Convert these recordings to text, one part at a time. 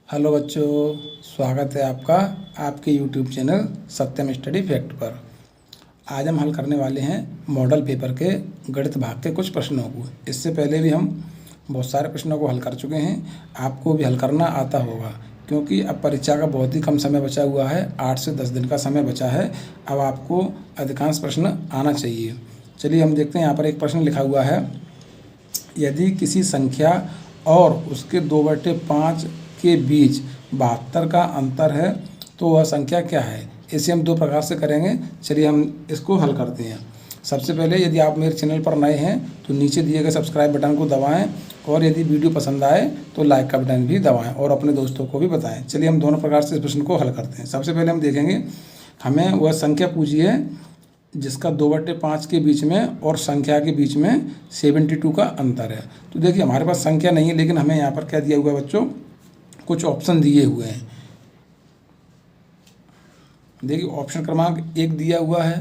Hello बच्चों, स्वागत है आपका आपके यूट्यूब चैनल सत्यम स्टडी फैक्ट पर। आज हम हल करने वाले हैं मॉडल पेपर के गणित भाग के कुछ प्रश्नों को। इससे पहले भी हम बहुत सारे प्रश्नों को हल कर चुके हैं। आपको भी हल करना आता होगा क्योंकि अब परीक्षा का बहुत ही कम समय बचा हुआ है। 8 से 10 दिन का समय बचा है। अब आपको अधिकांश प्रश्न आना चाहिए। चलिए हम देखते हैं। यहाँ पर एक प्रश्न लिखा हुआ है, यदि किसी संख्या और उसके 2/5 के बीच 72 का अंतर है तो वह संख्या क्या है। इसे हम दो प्रकार से करेंगे। चलिए हम इसको हल करते हैं। सबसे पहले यदि आप मेरे चैनल पर नए हैं तो नीचे दिए गए सब्सक्राइब बटन को दबाएं और यदि वीडियो पसंद आए तो लाइक का बटन भी दबाएं और अपने दोस्तों को भी बताएं। चलिए हम दोनों प्रकार से इस प्रश्न को हल करते हैं। सबसे पहले हम देखेंगे, हमें वह संख्या पूछी है जिसका 2/5 के बीच में और संख्या के बीच में 72 का अंतर है। तो देखिए हमारे पास संख्या नहीं है, लेकिन हमें यहाँ पर क्या दिया हुआ है बच्चों, कुछ ऑप्शन दिए हुए हैं। देखिए ऑप्शन क्रमांक 1 दिया हुआ है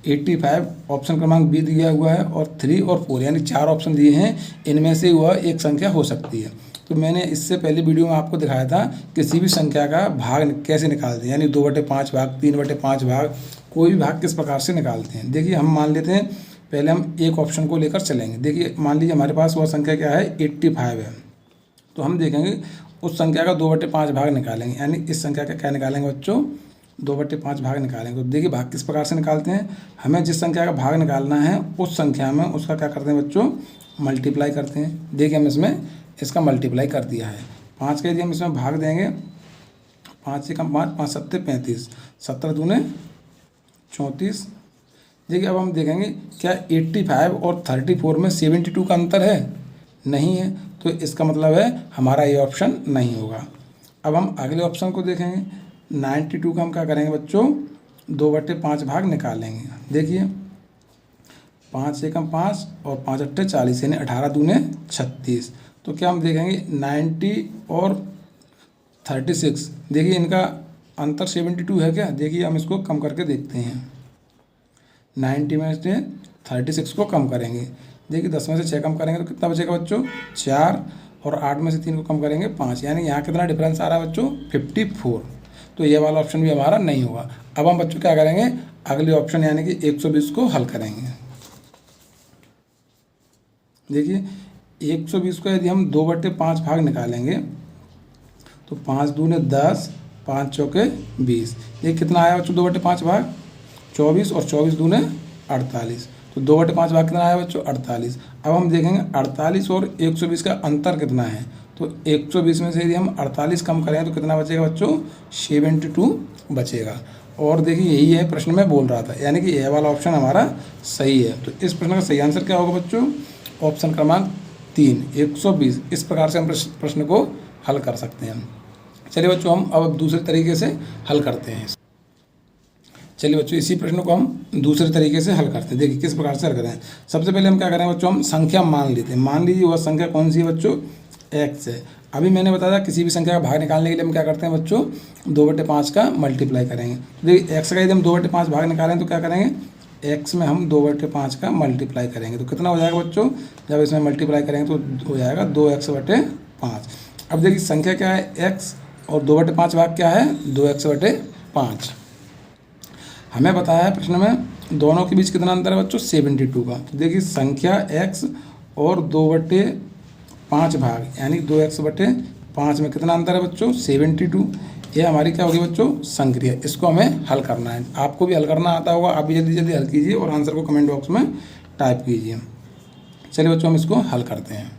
85, ऑप्शन क्रमांक बी दिया हुआ है और 3 और 4, यानी 4 ऑप्शन दिए हैं। इनमें से वह एक संख्या हो सकती है। तो मैंने इससे पहले वीडियो में आपको दिखाया था किसी भी संख्या का भाग कैसे निकालते हैं, यानी 2/5 भाग, 3/5 भाग, कोई भी भाग किस प्रकार से निकालते हैं। देखिए हम मान लेते हैं, पहले हम एक ऑप्शन को लेकर चलेंगे। देखिए मान लीजिए हमारे पास वह संख्या क्या है, 85 है। तो हम देखेंगे उस संख्या का 2/5 भाग निकालेंगे, यानी इस संख्या का क्या निकालेंगे बच्चों, 2/5 भाग निकालेंगे। तो देखिए भाग किस प्रकार से निकालते हैं, हमें जिस संख्या का भाग निकालना है उस संख्या में उसका क्या करते हैं बच्चों, मल्टीप्लाई करते हैं। देखिए हम इसमें इसका मल्टीप्लाई कर दिया है। 5 का यदि हम इसमें भाग देंगे, 5 से कम 5, 5 सत्ते 35, 17 दूने 34। देखिए अब हम देखेंगे क्या 85 और 34 में 72 का अंतर है, नहीं है। तो इसका मतलब है हमारा ये ऑप्शन नहीं होगा। अब हम अगले ऑप्शन को देखेंगे। 92 का हम क्या करेंगे बच्चों, 2/5 भाग निकालेंगे। देखिए 5 से कम 5 और 5 अट्ठे 40, यानी 18 दूने 36। तो क्या हम देखेंगे 90 और 36, देखिए इनका अंतर 72 है क्या। देखिए हम इसको कम करके देखते हैं। 90 में से 36 को कम करेंगे, देखिए 10 में से 6 कम करेंगे तो कितना बचेगा बच्चों, 4, और 8 में से 3 को कम करेंगे 5, यानी यहाँ कितना डिफरेंस आ रहा है बच्चों, 54। तो ये वाला ऑप्शन भी हमारा नहीं होगा। अब हम बच्चों क्या करेंगे, अगले ऑप्शन यानी कि 120 को हल करेंगे। देखिए 120 को यदि हम 2/5 भाग निकालेंगे तो 5 दूने 10, 5 चौके 20, ये कितना आया बच्चों 2/5 भाग, 24, और 24 दूने 48। तो 2/5 भाग कितना आया बच्चों, 48। अब हम देखेंगे 48 और 120 का अंतर कितना है। तो 120 में से यदि हम 48 कम करें तो कितना बचेगा बच्चों, 72 बचेगा। और देखिए यही है प्रश्न में बोल रहा था, यानी कि यह वाला ऑप्शन हमारा सही है। तो इस प्रश्न का सही आंसर क्या होगा बच्चों, ऑप्शन क्रमांक 3, 120। इस प्रकार से हम प्रश्न को हल कर सकते हैं। चलिए बच्चों हम अब दूसरे तरीके से हल करते हैं। चलिए बच्चों इसी प्रश्न को हम दूसरे तरीके से हल करते हैं। देखिए किस प्रकार से हल करें। सबसे पहले हम क्या करें बच्चों, हम संख्या मान लेते हैं। मान लीजिए वह संख्या कौन सी है बच्चों, x है। अभी मैंने बताया किसी भी संख्या का भाग निकालने के लिए हम क्या करते हैं बच्चों, 2/5 का मल्टीप्लाई करेंगे। देखिए x का यदि हम 2/5 भाग निकालें तो क्या करेंगे, x में हम 2/5 का मल्टीप्लाई करेंगे तो कितना हो जाएगा बच्चों, जब इसमें मल्टीप्लाई करेंगे तो हो जाएगा 2x/5। अब देखिए संख्या क्या है x और 2/5 भाग क्या है, 2x/5। हमें बताया है प्रश्न में दोनों के बीच कितना अंतर है बच्चों, 72 का। तो देखिए संख्या x और 2/5 भाग, यानी 2x/5 में कितना अंतर है बच्चों, 72। ये हमारी क्या होगी बच्चों, संक्रिया। इसको हमें हल करना है। आपको भी हल करना आता होगा, आप भी जल्दी जल्दी हल कीजिए और आंसर को कमेंट बॉक्स में टाइप कीजिए। चलिए बच्चों हम इसको हल करते हैं।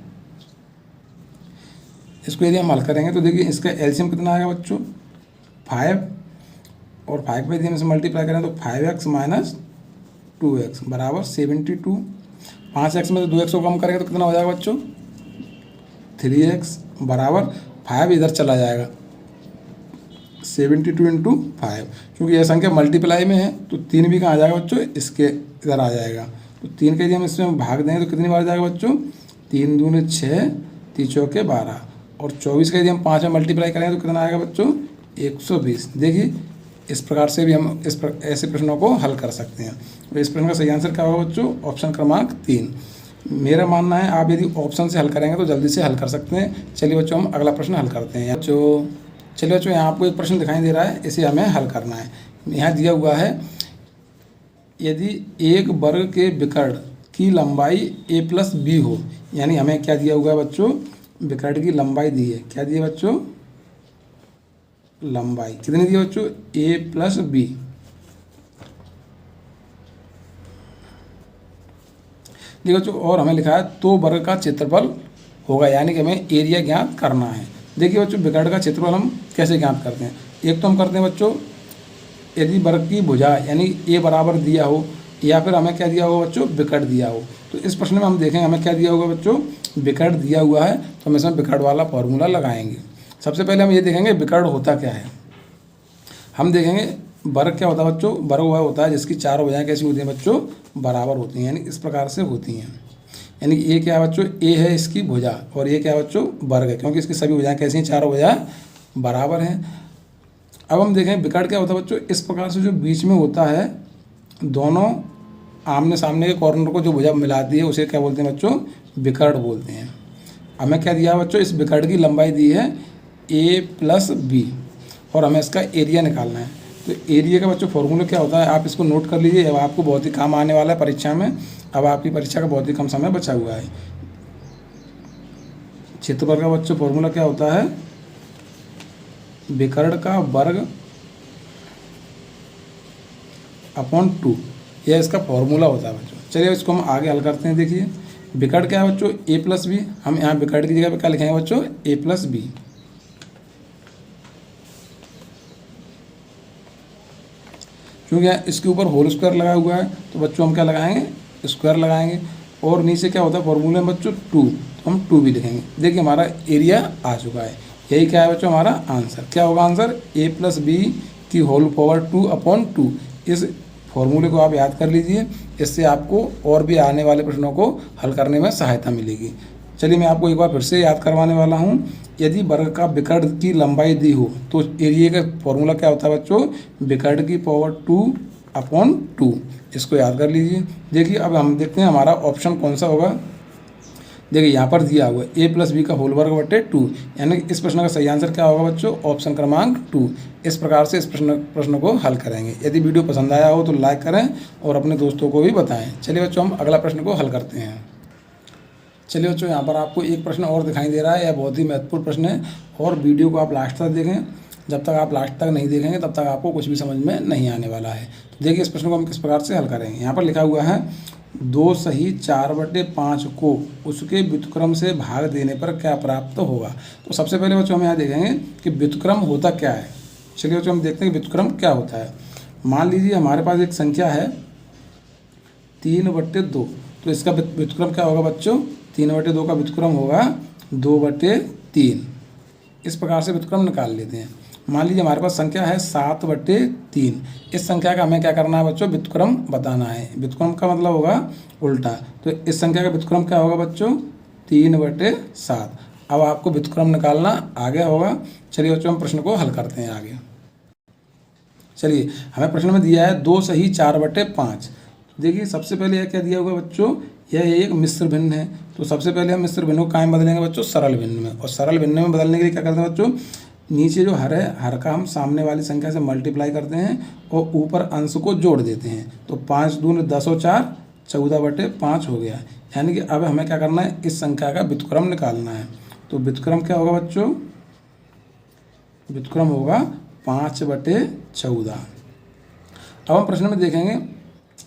इसको यदि हम हल करेंगे तो देखिए इसका एलसीएम कितना आएगा बच्चों, 5, और 5 पे यदि हम इसे मल्टीप्लाई करें तो 5x - 2x बराबर 72। 5x में से 2x को कम करेंगे तो कितना हो जाएगा बच्चों, 3x बराबर 5 इधर चला जाएगा, 72 × 5। क्योंकि यह संख्या मल्टीप्लाई में है तो 3 भी कहाँ आ जाएगा बच्चों, इसके इधर आ जाएगा। तो 3 के यदि हम इसमें भाग देंगे तो कितनी बार जाएगा बच्चों, 3 दूने 6, 3 चौके 12, और 24 का यदि हम 5 में मल्टीप्लाई करेंगे तो कितना आएगा बच्चों, 120। देखिए इस प्रकार से भी हम ऐसे प्रश्नों को हल कर सकते हैं। तो इस प्रश्न का सही आंसर क्या होगा बच्चों, ऑप्शन क्रमांक 3। मेरा मानना है आप यदि ऑप्शन से हल करेंगे तो जल्दी से हल कर सकते हैं। चलिए बच्चों हम अगला प्रश्न हल करते हैं। चलिए बच्चों यहाँ आपको एक प्रश्न दिखाई दे रहा है, इसे हमें हल करना है। यहाँ दिया हुआ है यदि एक वर्ग के विकर्ण की लंबाई a+b हो, यानी हमें क्या दिया हुआ है बच्चों, विकर्ण की लंबाई दी है। क्या दी है बच्चों, लंबाई कितनी दी है बच्चों, a+b। देखो बच्चों, और हमें लिखा है तो वर्ग का क्षेत्रफल होगा, यानी कि हमें एरिया ज्ञात करना है। देखिए बच्चों, विकर्ण का क्षेत्रफल हम कैसे ज्ञात करते हैं। एक तो हम करते हैं बच्चों, यदि वर्ग की भुजा यानी a बराबर दिया हो, या फिर हमें क्या दिया होगा बच्चों, विकर्ण दिया हो। तो इस प्रश्न में हम देखेंगे हमें क्या दिया होगा बच्चों, विकर्ण दिया हुआ है, तो हम इसमें विकर्ण वाला फॉर्मूला लगाएंगे। सबसे पहले हम ये देखेंगे विकर्ण होता क्या है। हम देखेंगे वर्ग क्या होता है बच्चों, वर्ग वह होता है जिसकी चारों भुजाएं कैसी होती हैं बच्चों, बराबर होती हैं, यानी इस प्रकार से होती हैं। यानी ये क्या है बच्चों, ए है इसकी भुजा, और ये क्या है बच्चों, वर्ग है, क्योंकि इसकी सभी भुजाएं कैसी हैं, चारों भुजाएं बराबर हैं। अब हम देखें विकर्ण क्या होता है बच्चों, इस प्रकार से जो बीच में होता है, दोनों आमने सामने के कॉर्नर को जो भुजा मिलाती है उसे क्या बोलते हैं बच्चों, विकर्ण बोलते हैं। हमें क्या दिया है बच्चों, इस विकर्ण की लंबाई दी है a+b, और हमें इसका एरिया निकालना है। तो एरिया का बच्चों फॉर्मूला क्या होता है, आप इसको नोट कर लीजिए, अब आपको बहुत ही काम आने वाला है परीक्षा में। अब आपकी परीक्षा का बहुत ही कम समय बचा हुआ है। क्षेत्रफल का बच्चों फॉर्मूला क्या होता है, विकर्ण का वर्ग अपॉन 2, यह इसका फॉर्मूला होता है बच्चों। चलिए इसको हम आगे हल करते हैं। देखिए विकर्ण क्या है बच्चों, a+b, हम यहाँ विकर्ण की जगह पे क्या लिखेंगे बच्चों, a+b। क्योंकि इसके ऊपर होल स्क्वायर लगा हुआ है, तो बच्चों हम क्या लगाएंगे, स्क्वायर लगाएंगे। और नीचे क्या होता है फॉर्मूले में बच्चों 2, तो हम 2 भी लिखेंगे। देखिए हमारा एरिया आ चुका है। यही क्या है बच्चों हमारा आंसर, क्या होगा आंसर, a+b की होल पावर 2/2। इस फॉर्मूले को आप याद कर लीजिए, इससे आपको और भी आने वाले प्रश्नों को हल करने में सहायता मिलेगी। चलिए मैं आपको एक बार फिर से याद करवाने वाला हूँ। यदि वर्ग का विकर्ण की लंबाई दी हो तो एरिया का फॉर्मूला क्या होता है बच्चों, विकर्ण की पावर 2/2। इसको याद कर लीजिए। देखिए अब हम देखते हैं हमारा ऑप्शन कौन सा होगा। देखिए यहाँ पर दिया हुआ a+b का होल वर्ग बटे 2, यानी इस प्रश्न का सही आंसर क्या होगा बच्चों, ऑप्शन क्रमांक 2। इस प्रकार से इस प्रश्न को हल करेंगे। यदि वीडियो पसंद आया हो तो लाइक करें और अपने दोस्तों को भी बताएं। चलिए बच्चों हम अगला प्रश्न को हल करते हैं। चलिए बच्चों यहाँ पर आपको एक प्रश्न और दिखाई दे रहा है, यह बहुत ही महत्वपूर्ण प्रश्न है, और वीडियो को आप लास्ट तक देखें। जब तक आप लास्ट तक नहीं देखेंगे तब तक आपको कुछ भी समझ में नहीं आने वाला है। तो देखिए इस प्रश्न को हम किस प्रकार से हल करेंगे। यहाँ पर लिखा हुआ है 2 सही 4/5 को उसके व्युत्क्रम से भाग देने पर क्या प्राप्त होगा। तो सबसे पहले बच्चों हम यहाँ देखेंगे कि व्युत्क्रम होता क्या है। चलिए बच्चों हम देखते हैं कि व्युत्क्रम क्या होता है। मान लीजिए हमारे पास एक संख्या है 3/2, तो इसका व्युत्क्रम क्या होगा बच्चों, 3/2 का व्युत्क्रम होगा 2/3। इस प्रकार से व्युत्क्रम निकाल लेते हैं। मान लीजिए हमारे पास संख्या है 7/3। इस संख्या का हमें क्या करना है बच्चों, व्युत्क्रम बताना है। व्युत्क्रम का मतलब होगा उल्टा। तो इस संख्या का व्युत्क्रम क्या होगा बच्चों, 3/7। अब आपको व्युत्क्रम निकालना आ गया होगा। चलिए बच्चों हम प्रश्न को हल करते हैं आगे। चलिए हमें प्रश्न में दिया है 2 सही 4/5। देखिए सबसे पहले यह क्या दिया होगा बच्चों, यह एक मिश्र भिन्न है। तो सबसे पहले हम मिश्र भिन्न को कायम बदलेंगे बच्चों, सरल भिन्न में। और सरल भिन्न में बदलने के लिए क्या करते हैं बच्चों, नीचे जो हर है, हर का हम सामने वाली संख्या से मल्टीप्लाई करते हैं और ऊपर अंश को जोड़ देते हैं। तो 5 दूनी 10 और 4 14/5 हो गया। यानी कि अब हमें क्या करना है, इस संख्या का व्युत्क्रम निकालना है। तो व्युत्क्रम क्या होगा बच्चों, व्युत्क्रम होगा 5/14। अब हम प्रश्न में देखेंगे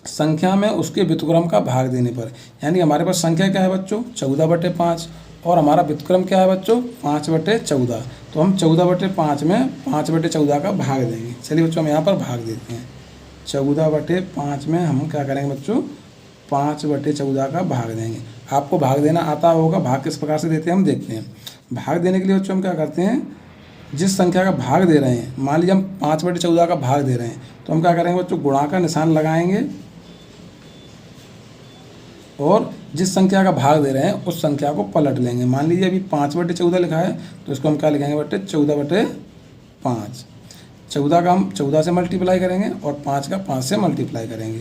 संख्या में उसके व्युत्क्रम का भाग देने पर, यानी हमारे पास संख्या क्या है बच्चों 14/5 और हमारा व्युत्क्रम क्या है बच्चों 5/14। तो हम 14/5 में 5/14 का भाग देंगे। चलिए बच्चों हम यहाँ पर भाग देते हैं। 14/5 में हम क्या करेंगे बच्चों, 5/14 का भाग देंगे। आपको भाग देना आता होगा, भाग किस प्रकार से देते हैं हम देखते हैं। भाग देने के लिए बच्चों हम क्या करते हैं, जिस संख्या का भाग दे रहे हैं, मान लीजिए हम 5/14 का भाग दे रहे हैं, तो हम क्या करेंगे बच्चों, गुणा का निशान लगाएंगे और जिस संख्या का भाग दे रहे हैं उस संख्या को पलट लेंगे। मान लीजिए अभी 5/14 लिखा है, तो इसको हम क्या लिखेंगे बच्चे 14/5। 14 का हम 14 से मल्टीप्लाई करेंगे और 5 का 5 से मल्टीप्लाई करेंगे।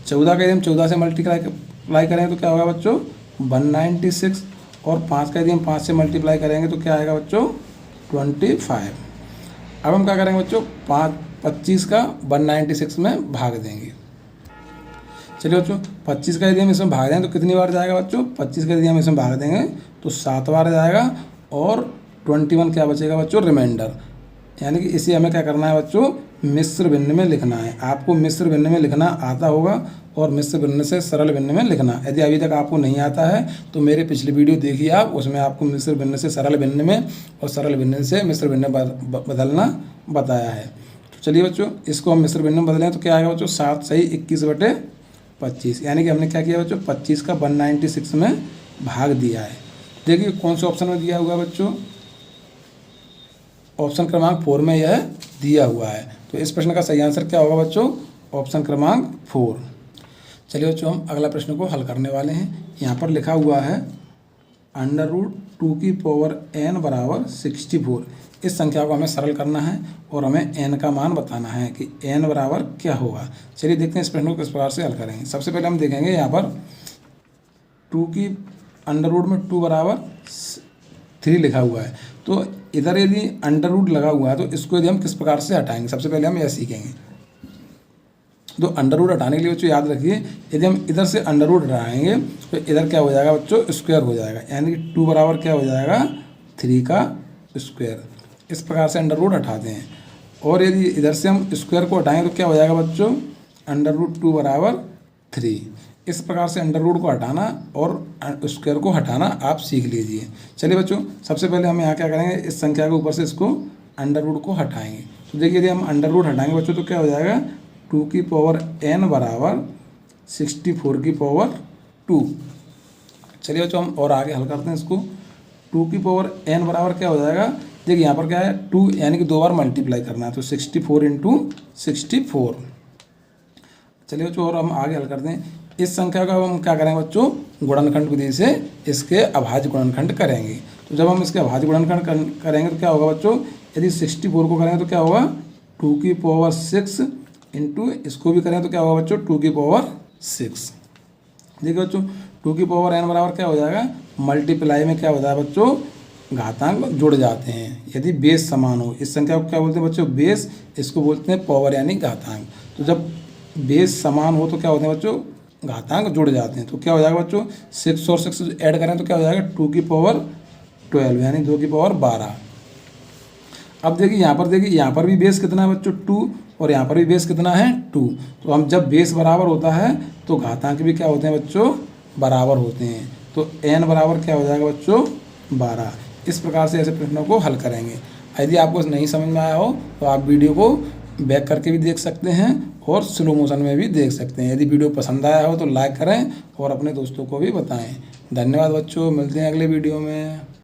14 का यदि हम 14 से मल्टीप्लाई करेंगे तो क्या होगा बच्चों 196 और 5 का यदि हम 5 से मल्टीप्लाई करेंगे तो क्या आएगा बच्चों 25। अब हम क्या करेंगे बच्चों 25 का 196 में भाग देंगे। चलिए बच्चों 25 का यदि हम इसमें भाग दें तो कितनी बार जाएगा बच्चों 25 का यदि हम इसमें भाग देंगे तो 7 बार जाएगा और 21 क्या बचेगा बच्चों रिमाइंडर। यानी कि इसे हमें क्या करना है बच्चों मिश्र भिन्न में लिखना है। आपको मिश्र भिन्न में लिखना आता होगा और मिश्र भिन्न से सरल भिन्न में लिखना। यदि अभी तक आपको नहीं आता है तो मेरे पिछली वीडियो देखिए आप, उसमें आपको मिश्र भिन्न से सरल भिन्न में और सरल भिन्न से मिश्र भिन्न बदलना बताया है। तो चलिए बच्चों इसको हम मिश्र भिन्न में बदलें तो क्या आएगा बच्चों 7 सही 21/25। यानी कि हमने क्या किया बच्चों 25 का 196 में भाग दिया है। देखिए कौन से ऑप्शन में दिया हुआ बच्चों, ऑप्शन क्रमांक 4 में यह दिया हुआ है। तो इस प्रश्न का सही आंसर क्या होगा बच्चों ऑप्शन क्रमांक 4। चलिए बच्चों हम अगला प्रश्न को हल करने वाले हैं। यहाँ पर लिखा हुआ है √2n = 64। इस संख्या को हमें सरल करना है और हमें n का मान बताना है कि n बराबर क्या होगा। चलिए देखते हैं इस प्रश्न को किस प्रकार से हल करेंगे। सबसे पहले हम देखेंगे यहाँ पर 2 की अंडर रूट में 2 = 3 लिखा हुआ है। तो इधर यदि अंडर रूट लगा हुआ है तो इसको यदि हम किस प्रकार से हटाएंगे सबसे पहले हम यह सीखेंगे। तो अंडर रूट हटाने के लिए बच्चों याद रखिए यदि हम इधर से अंडर रूट हटाएंगे तो इधर क्या हो जाएगा बच्चों स्क्वायर हो जाएगा। यानी कि 2 बराबर क्या हो जाएगा 3 का स्क्वायर। इस प्रकार से अंडर रूट हटाते हैं। और यदि इधर से हम स्क्वायर को हटाएंगे तो क्या हो जाएगा बच्चों √2 = 3। इस प्रकार से अंडर रूट को हटाना और स्क्वायर को हटाना आप सीख लीजिए। चलिए बच्चों सबसे पहले हम यहाँ क्या करेंगे इस संख्या के ऊपर से इसको अंडर रूट को हटाएंगे। तो देखिए यदि हम अंडर रूट हटाएंगे बच्चों तो क्या हो जाएगा 2 की पावर n = 64 की पावर 2। चलिए बच्चों हम और आगे हल करते हैं इसको। 2 की पावर n बराबर क्या हो जाएगा, देखिए यहाँ पर क्या है 2 यानी कि 2 बार मल्टीप्लाई करना है तो 64 × 64। चलिए बच्चों और हम आगे हल करते हैं। इस संख्या का हम क्या करेंगे बच्चों गुणनखंड विधि से इसके अभाज्य गुणनखंड करेंगे। तो जब हम इसके अभाज्य गुणनखंड करेंगे तो क्या होगा बच्चों यदि 64 को करेंगे तो क्या होगा 2 की पावर 6 इंटू इसको भी करें तो क्या होगा बच्चों 2 की पावर 6। देखिए बच्चों 2 की पावर n बराबर क्या हो जाएगा मल्टीप्लाई में क्या होता है बच्चों घातांक जुड़ जाते हैं यदि बेस समान हो। इस संख्या को क्या बोलते हैं बच्चों बेस, इसको बोलते हैं पावर यानी घातांक। तो जब बेस समान हो तो क्या होते हैं बच्चों घातांक जुड़ जाते हैं। तो क्या हो जाएगा बच्चों 6 और 6 ऐड करें तो क्या हो जाएगा 2 की पावर 12 यानी 2 की पावर 12। अब देखिए यहाँ पर भी बेस कितना है बच्चों 2 और यहाँ पर भी बेस कितना है 2। तो हम जब बेस बराबर होता है तो घातांक भी क्या होते हैं बच्चों बराबर होते हैं। तो n बराबर क्या हो जाएगा बच्चों 12। इस प्रकार से ऐसे प्रश्नों को हल करेंगे। यदि आपको नहीं समझ में आया हो तो आप वीडियो को बैक करके भी देख सकते हैं और स्लो मोशन में भी देख सकते हैं। यदि वीडियो पसंद आया हो तो लाइक करें और अपने दोस्तों को भी बताएं। धन्यवाद बच्चों, मिलते हैं अगले वीडियो में।